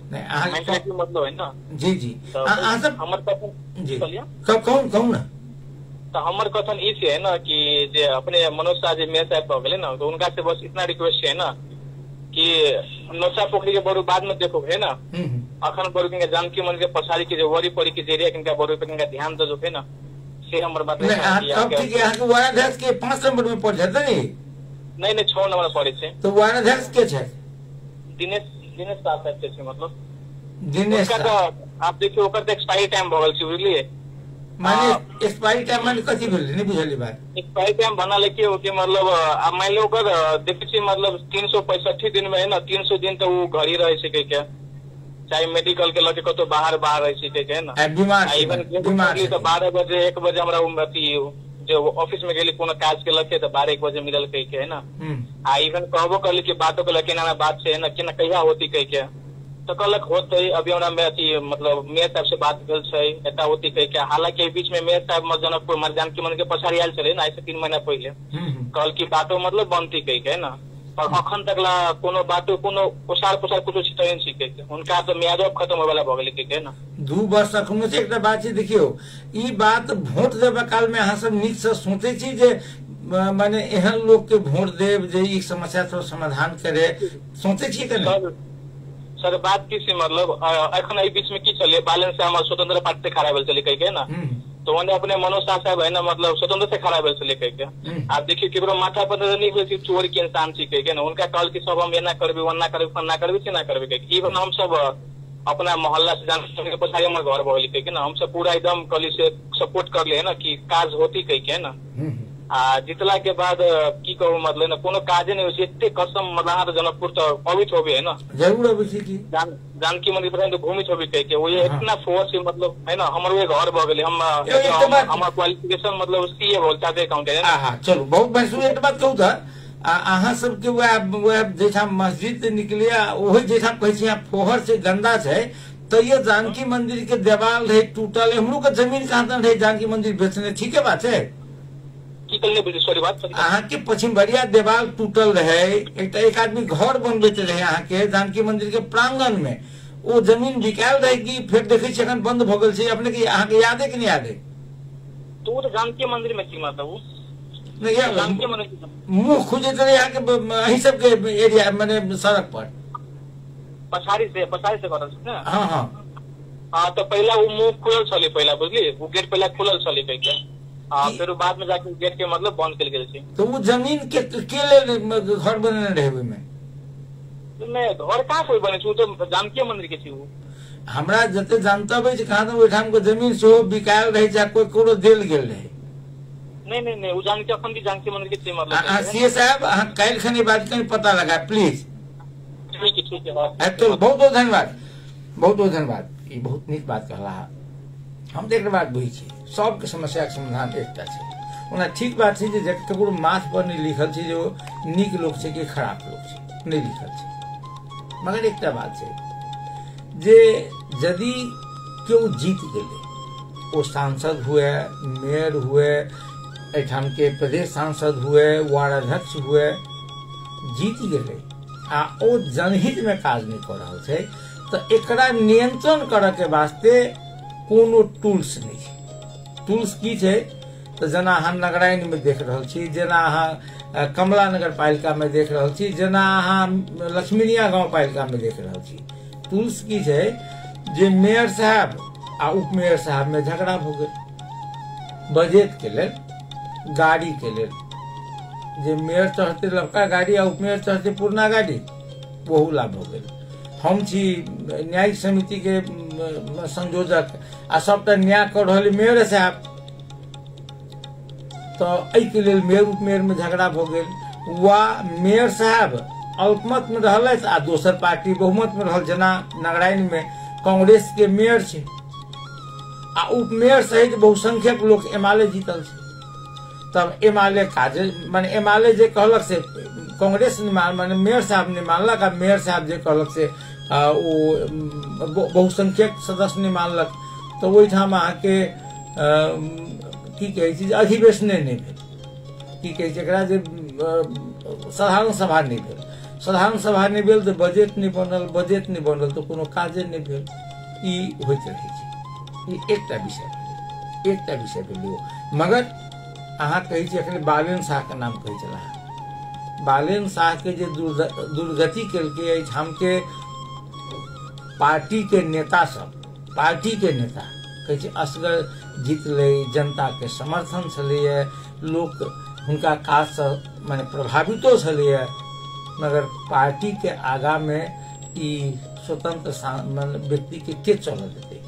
नहीं मतलब है ना। जी जी हमर कथन जी कौन ना तो हमर कथन ई है ना कि जे अपने मनोज शाह जी मेयर साहब गए ना तो उनका से बस इतना रिक्वेस्ट है ना कि नौसा पोखरी के बरू बाद में देखो है ना अखन बरू के जानकी मंदिर के पछाड़ी के जो वरी परी के एरिया के बरू पे ध्यान दो जो है ना से हमर बात है के वाराध्यक्ष के 5 नंबर में पड़ जाता नहीं 6 नंबर पड़े छे। तो वाराध्यक्ष के छे दिनेश साहब के छे मतलब दिनेश का तो आप देखिए ओकर एक्सपायरी टाइम भगल छी बुझलिए माने एक्सपायरी टाइम माने कथी भेल नहीं बुझली बात एक्सपायरी टाइम बना ले के ओके मतलब अब मान लो ओकर देखै छी मतलब 365 दिन में है ना 300 दिन तो वो घर ही रहे छै के चाहे मेडिकल के लगे कतो बाहर रहे छै के ना इवन तो 12 बजे 1 बजे हमरा अथी जो ऑफिस में गेली कोनो काज के लगे तो 12-1 बजे मिलल कह के है ना इवन कहबो करली कि बातों के लगे ना बात से है ना केना कहिया होती कह के तो कहलक होते अभी हमरा में अथी मतलब मेयर साहब से बात भेल छै एता होती कह के हालांकि बीच में मेयर साहब जनकपुर मर जानकी मंदिर के पछाड़ी आयल छले ना ऐसे 3 महीना पहले कहल की बातों मतलब बनती कह के ना और अखन तक ला कोनो बातों कोनो पोसार कुछ छिटैन छी के उनका तो म्यादो खत्म होय वाला भ गेलै के ना 2 वर्ष अखनो से एकटा बात छै देखियो ई बात वोट देबा काल में अहाँ सब नीक से सोचै छी जे माने एहन लोग के वोट देब जे ई समस्या सब समाधान करे सोचै छी के ना सर बात की मतलब अखन बीच में की चलिए बैलेंस से हमारे स्वतंत्र पार्टी से खड़ा भेल चले कह के ना तो उन्हें अपने मनोज शाह साहब है ना मतलब स्वतंत्र से खड़ा भेल चले कह के आप देखिए केकरो माथा पर नहीं हुए चोर के इंसान छी कह के ना उनका कल की सब हम एना करबे वन्ना करबे फन्ना करबे चिना करबे कह के इवन हम सब अपना मोहल्ला से जान पछाड़ी हमारे घर भगली कह के ना हम सब पूरा एकदम कली से सपोर्ट कर ले है ना कि काज होती कह के ना जितला के बाद की कहूँ मतलब ना कोनो काजे नहीं होती इतने कसम मतलब जनकपुर तो पवित्र होबे है ना जरूर अभी की जानकी मंदिर पर तो घूमित होबे कह के वो ये इतना फोर्स मतलब है ना हमारे घर भ गेले हम हमार क्वालिफिकेशन मतलब सीए बोलता थे अकाउंट है ना चलो बहुत बढ़िया एक बात कहूँ था अहाँ सबके वह जैसा मस्जिद निकलिया वही जैसा कहे फोहर से गंदा है तो ये जानकी मंदिर के देवाल रहे टूटल हमरो के जमीन कहाँ तक रहे जानकी मंदिर बेचने ठीक है बात है अहाँ के पश्चिम बरिया देवाल टूटल रहे एक आदमी घर बनबे रहे अहाँ के जानकी मंदिर के प्रांगण में वो जमीन बिकायल रहेगी फिर देखे अखन बंद भ गेल छै अपने के अहाँ के याद है कि नहीं याद है तो जानकी मंदिर में की मतलब जानकी मंदिर मुँह खुजे रहे यहाँ के अही सब के एरिया मैंने सड़क पर पछाड़ी से करल छै हाँ तो पहला वो मुँह खुलल चले पहला बुझली वो गेट पहला खुलल चले कह के फिर बाद में जाके गेट के मतलब बंद कर गेल छै तो वो जमीन के ले घर बनेने रहे में घर कहाँ कोई बने छै तो जानकी मंदिर के छै वो हमरा जते जानता है कहाँ तो ओठाम के जमीन से बिकायल रहे चाहे कोई कोनो देल गेल रहे नहीं वो जानकी अपन की जानकी मंदिर के छै मतलब सीए साहब अहाँ काल्हि खनी बात कनी पता लगा प्लीज ठीक है तो बहुत बहुत धन्यवाद ये बहुत नीक बात कहला हम देख बात बुझी छी सबके समस्या के समाधान एकटा छै ओना ठीक बात छै जे ककरो माथ पर नहीं लिखल छै जो नीक लोग छै कि खराब लोग छै नहीं लिखल छै मगर एकटा बात छै जे यदि केओ जीत गेले ओ सांसद हुए मेयर हुए एठाम के प्रदेश सांसद हुए वार्ड अध्यक्ष हुए जीत गेले आ ओ जनहित में काज नहीं कर रहल छै तो एकरा नियंत्रण करे के वास्ते कोनो टूल्स नहीं छै टूल्स की छै तो जेना अहाँ नगरायन में देख रहल छी जेना अहाँ कमला नगर पालिका में देख रहल छी जेना अहाँ लक्ष्मीनिया गांव पालिका में देख रहल छी टूल्स की छै जे मेयर साहब आ उप मेयर साहब में झगड़ा भ गेल बजट के लेल गाड़ी के लेल जे मेयर चढ़ते लड़का गाड़ी आ उप मेयर चढ़ते पुरना गाड़ी बहु लाभ भ गेल हम छी न्यायिक समिति के संयोजक आ सबटा न्याय कर रहे मेयर साहब तो के लेल मेयर उप मेयर में झगड़ा भ गेल वा मेयर साहब अल्पमत में रहल आ दोसर पार्टी बहुमत में रहल जेना नगरायन में कांग्रेस के मेयर छै आ उप मेयर सहित बहुसंख्यक लोग एमाले जीतल छै तब एमाले काज माने एमाले जे कहलक से कांग्रेस ने माने मेयर साहब ने मानलक आ मेयर साहब जे कहलक से बहुसंख्यक सदस्य ने मानलक तो ओहिठाम अहाँके की कहै छै अधिवेशने नहि भेल, की कहै छै एकरा जे साधारण सभा नहीं भेल, साधारण सभा नहीं भेल तो बजट नहीं बनल, बजट नहीं बनल तो कोनो काजे नहीं भेल। ई होइत रहै छै, ई एकटा विषय भेल। मगर अहाँ कहै छी अखन बालेन शाह के नाम कहै छलाह, बालेन शाह के जे दुर्गति केलकै एहिठाम के पार्टी के नेता सब, पार्टी के नेता कहै छै असगर जीतलै, जनता के समर्थन छलैया, लोक हुनका काज से माने प्रभावितो छलैया, मगर पार्टी के आगा में ई स्वतंत्र व्यक्ति के चलऽ देतै।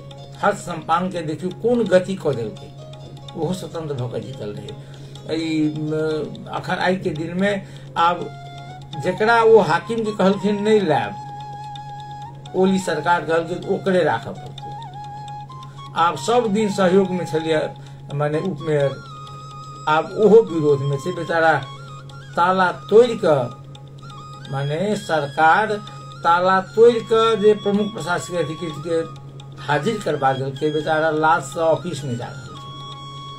हर्ष सम्पान के देखियो कोन गति कऽ देलकै, ओहो स्वतंत्र भऽ कऽ जीतल रहे। अखन आई के दिन में आब जेकरा वो हाकिम के कहलखिन नहीं लायब, ओली सरकार कहलकै ओकरे राखऽ पड़तै। आब सब दिन सहयोग में छलियै माने उप मेयर, आब ओहो विरोध में छै। बेचारा ताला तोड़ कऽ माने सरकार ताला तोड़ कऽ जे प्रमुख प्रशासनिक अधिकारी के हाजिर करबा देलकै, बेचारा लाज से ऑफिस में जा रहल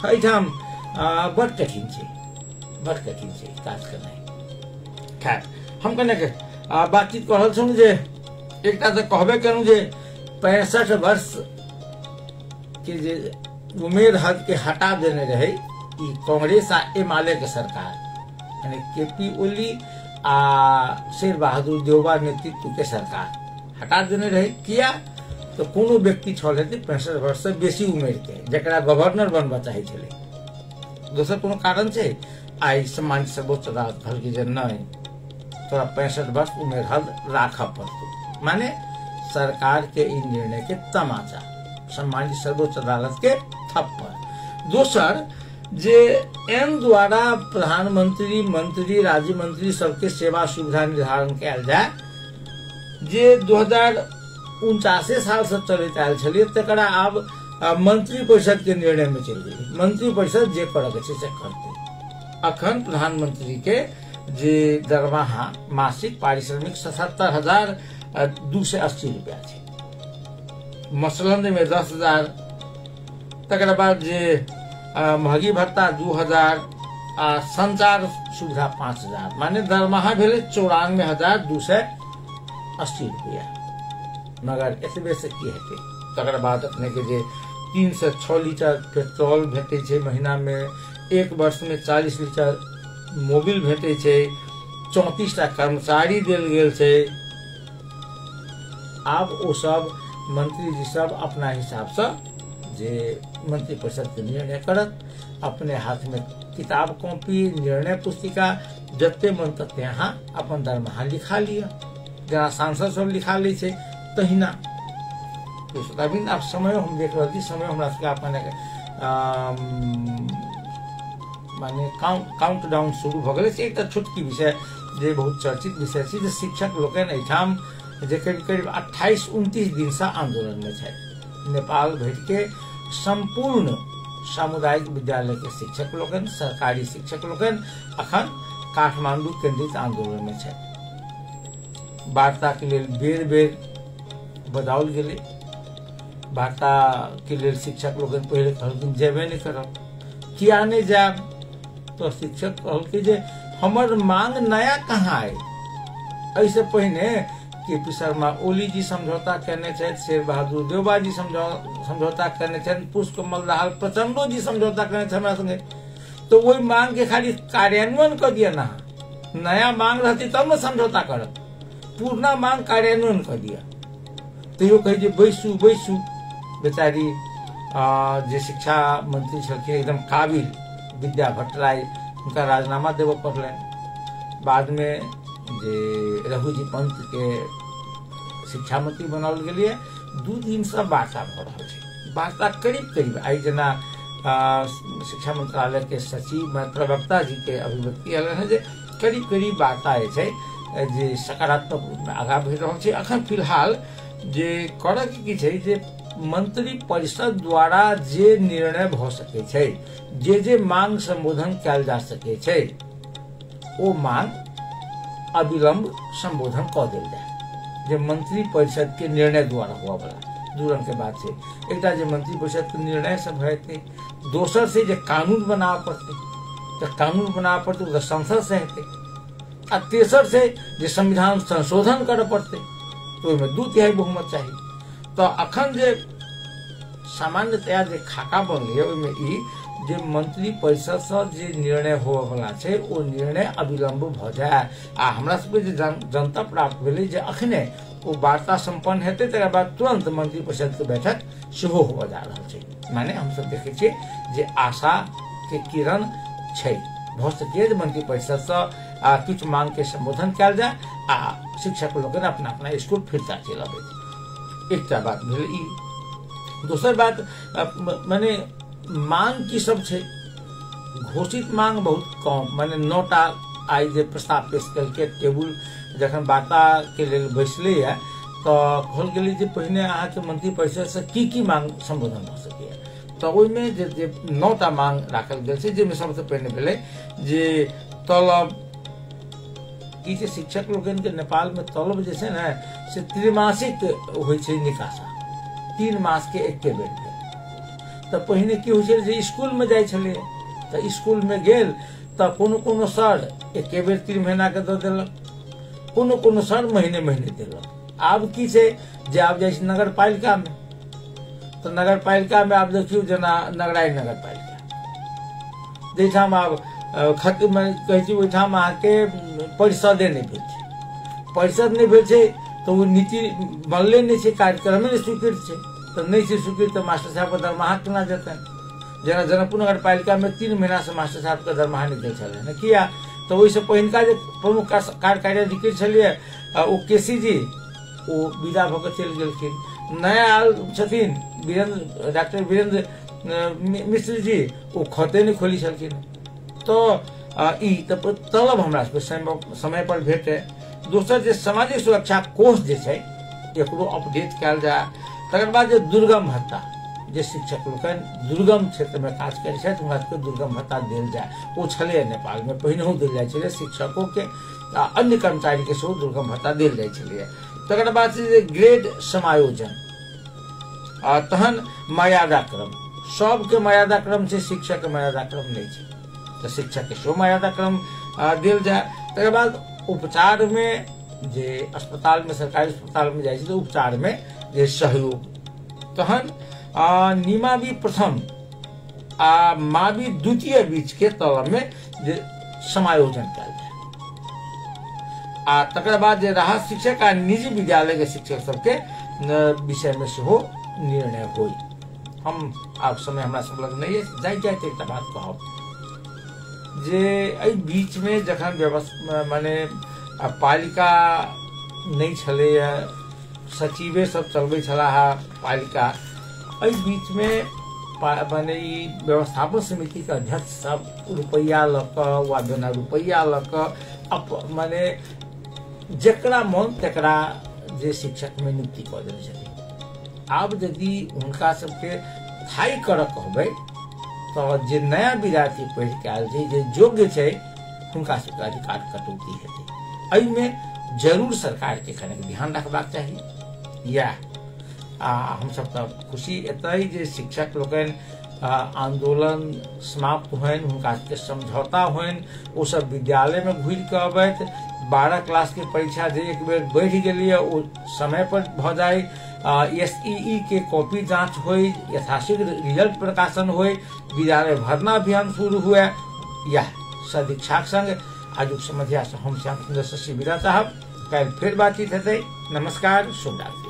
छै। एहिठाम बड़ कठिन छै काज करनाइ। खैर हम कने बातचीत कऽ रहल छलहुँ जे एकटा तऽ कहबे केलहुँ जे 65 वर्ष के जे उमेर हद के हटा देने रहे ई कांग्रेस आ एमाले के सरकार, यानी केपी ओली आ शेर बहादुर देवबा नेतृत्व के सरकार हटा देने रहे। किया तो कोनो व्यक्ति छल हेतै 65 वर्ष से बेसी उमेर के जकरा गवर्नर बनबा चाहे छलै, दोसर कोनो कारण छै। आई सम्मानित सर्वोच्च अदालत कहलकै जे नहीं तोरा 65 वर्ष उमेर हद राखऽ पड़तौ, माने सरकार के ई निर्णय के तमाचा, सम्मानित सर्वोच्च अदालत के थप्पड़। दोसर जे एन द्वारा प्रधानमंत्री, मंत्री, राज्य मंत्री सबके सेवा सुविधा निर्धारण कयल जाय, जे 2049 साल से चलैत आयल छलै, तकरा आब मंत्री परिषद के निर्णय में चलि गेलै। मंत्री परिषद जे करऽ के छै से करतै। अखन प्रधानमंत्री के जे दरमाहा मासिक पारिश्रमिक 77,280 रुपया छै, मसलन में 10,000, तकर बाद जे महगी भत्ता 2,000 आ संचार सुविधा 5,000, माने दरमाहा भेले 94,280 रुपया। मगर एतबे से की हेतै? तकर बाद अपने के जे 3 से 6 लीटर पेट्रोल भेटै छै महीना में, 1 वर्ष में 40 लीटर मोबिल भेटै छै, 34टा कर्मचारी देल गेल छै। आब ओ सब मंत्री जी सब अपना हिसाब से जे मंत्री परिषद के निर्णय करत, अपने हाथ में किताब कॉपी निर्णय पुस्तिका जते मन तते अहाँ अपन दरमाहा लिखा लिया, जेना सांसद सब लिखा लै छै तहिना। अभी आप समय हम देख रहल छी, समय हमरा सबके अपन माने काउंटडाउन शुरू भऽ गेलै। एकटा छोटकी विषय जे बहुत चर्चित विषय छै, जे शिक्षक लोकनि एहिठाम जे करीब 28-29 दिन से आंदोलन में छथि। नेपाल भरि के संपूर्ण सामुदायिक विद्यालय के शिक्षक लोकनि, सरकारी शिक्षक लोकनि अखन काठमांडू केंद्रित आंदोलन में छथि। वार्ता के लेल बेर बेर बजाओल गेलै, वार्ता के लेल शिक्षक लोकनि पहिले कहलखिन जेबे नहीं करब। किया नहीं जायब? तो शिक्षक कहलकै जे हमर मांग नया कहाँ है। ऐसे पहिने केपी शर्मा ओली जी समझौता करने छथि, शेर बहादुर देवबा जी समझौता करने छथि, पुष्पकमल दाहाल प्रचंडो जी समझौता करने छथि हमरा संगे। तो वही मांग के खाली कार्यान्वयन कर दिया ना, नया मांग रहती तब न समझौता करब, पुरना मांग कार्यान्वयन कर दिया। तैयो कहे जे बैसू बैसू। बेचारी जे शिक्षा मंत्री छलखिन एकदम काबिल विद्या भट्टराय, उनका राजीनामा देव पड़लनि। बाद में जे रघुजी पंत के शिक्षा मंत्री बनाओल गेलिए। 2 दिन से वार्ता भऽ रहल छै। वार्ता करीब आई जेना शिक्षा मंत्रालय के सचिव प्रवक्ता जी के अभिव्यक्ति आयल है जे करीब वार्ता छै जे सकारात्मक रूप में आगाँ बढ़ि रहल छै। अखन फिलहाल जे करऽ के छै जे मंत्री परिषद द्वारा जे निर्णय भऽ सकै छै, जे मांग संबोधन कयल जा सकै छै, ओ मांग अविलंब संबोधन कऽ देल जाय। जो मंत्री परिषद के निर्णय द्वारा हुआ वाला दू रंग के बात से, एक जो मंत्री परिषद के निर्णय सब है थे, दोसर से जो कानून बनावे पड़ते, तो कानून बनावे पड़ते तो संसद से हेते, आ तेसर से जो संविधान संशोधन करे पड़ते तो में 2/3 बहुमत चाहिए। तो अखन जे सामान्यतया जे खाका बनल है ई जे मंत्री परिषद से जे निर्णय होवे वाला छे ओ निर्णय अविलंब भ जाए आ हमरा सबके जे जनता प्राप्त भेलै जे अखने ओ वार्ता संपन्न हेतै तकर बाद तुरंत मंत्री परिषद के बैठक सेहो होवे जा रहल छै। माने हम सब देखे छियै जे आशा के किरण छै, भ सकै मंत्री परिषद से किछु मांग के संबोधन कयल जाए आ शिक्षक लोग अपना अपना स्कूल फिरता चल आबे। एकटा बात भेल ई। दोसर बात माने मांग की सब छै, घोषित मांग बहुत कम, माने 9टा आई जे प्रस्ताव पेश करके टेबुल जखन वार्ता के लेल बैसले है तो कहल गेलै जे पहिने अहाँ के मंत्री परिषद से की मांग संबोधन भ सकैए। तो ओइमे जे 9टा मांग राखल गेल छै, जेमे सबसे पहिने भेलै जे तलब ई जे शिक्षक लोगन के नेपाल में तलब जे छै ने से त्रिमासिक होइ छै निकासा, 3 मास के एके बेर भेल। तो पहिने की होइ छै जे स्कूल में जाय छलै तो स्कूल में गेल तो कोनो सर एके बेर 3 महीना के दऽ देलक, कोनो सर महीने महीने देलक। आब की छै जे आब जाइ छै नगर पालिका में, तो नगर पालिका में आब देखियो जेना नगराई नगर पालिका जैठाम आब खत्म कहै छै ओहिठाम अहाँके परिषदे नहीं भेल छै, परिषद नहीं भेल छै तो वो नीति बनले नहीं छै, कार्यक्रम नहीं स्वीकृत छै, तो नहीं छै स्वीकृत तो मास्टर साहब के दरमाहा केना देतन। जेना जनकपुर नगर पालिका में 3 महीना से मास्टर साहब के दरमाहा नहीं दे छलै ने, किया तो ओहिसे पहिनका जे प्रमुख कार्यकारी अधिकारी छलियै ओ केसी जी ओ विदा भऽ कऽ चलि गेलखिन। नया आयल छथिन डॉक्टर वीरेंद्र मिश्र जी, ओ खाते नहीं खोली छलखिन। तो ई तलब हमरा सबके समय पर भेटे। दोसर जे सामाजिक सुरक्षा कोष जे छै एकरो अपडेट कयल जाय। तकर बाद जे दुर्गम भत्ता जे शिक्षक लोकन दुर्गम क्षेत्र में काज करै छथि हुनका सबके दुर्गम भत्ता देल जाय, ओ छलै नेपाल में पहिनहु देल जाइ छलै, शिक्षकों के आ अन्य कर्मचारी के सेहो दुर्गम भत्ता देल जाइ छलै। तकर बाद से ग्रेड समायोजन आ तहन मर्यादा क्रम, सबके मर्यादा क्रम छै, शिक्षक के मर्यादा क्रम नहीं छै, तो शिक्षक के सेहो मर्यादा क्रम देल जाय। तकर बाद उपचार में जे अस्पताल में सरकारी अस्पताल में जाइ छै तो उपचार में जे सहयोग, तहन निमावी प्रथम आ मावी द्वितीय बीच के तलब में जे समायोजन कयल जाय। आ तकर बाद जे राहत शिक्षक आ निजी विद्यालय के शिक्षक सबके विषय में सेहो निर्णय होई। हम आब समय हमरा सब लग नहीं है, जाइत एकटा बात कहब जे एहि बीच में जखन व्यवस्था माने पालिका नहीं छलैया, सचिवे सब चलबै छलाह पालिका, एहि बीच में माने ई व्यवस्थापन समिति के अध्यक्ष सब रुपैया लऽ कऽ वा बिना रुपैया लऽ कऽ माने जेकरा मन तेकरा जे शिक्षक में नियुक्ति कऽ देने छथिन। आब यदि हुनका सबके थाई करऽ कहबै तो जे नया विद्यार्थी पढ़ि के आयल छै जे योग्य छै हुनका सबके अधिकार कटौती हेतै। एहि में जरूर सरकार के कने ध्यान रखबाक चाही। या हम सब तो खुशी एतै जे शिक्षक लोगन आंदोलन समाप्त होइन, हुनका सबके समझौता होइन, ओ सब विद्यालय में घुरि के अबैत, 12 क्लास के परीक्षा जे एक बेर बढ़ि गेलिए ओ समय पर भ जाय, SEE के कॉपी जांच होय, यथाशीघ्र रिजल्ट प्रकाशन होय, विद्यालय भरना अभियान शुरू हुए। यह सदीक्षाक संग आजुक समझिया से हम श्याम सुंदर शशि विदा साहब कल फिर बातचीत हेतै। नमस्कार, शुभ रात्रि।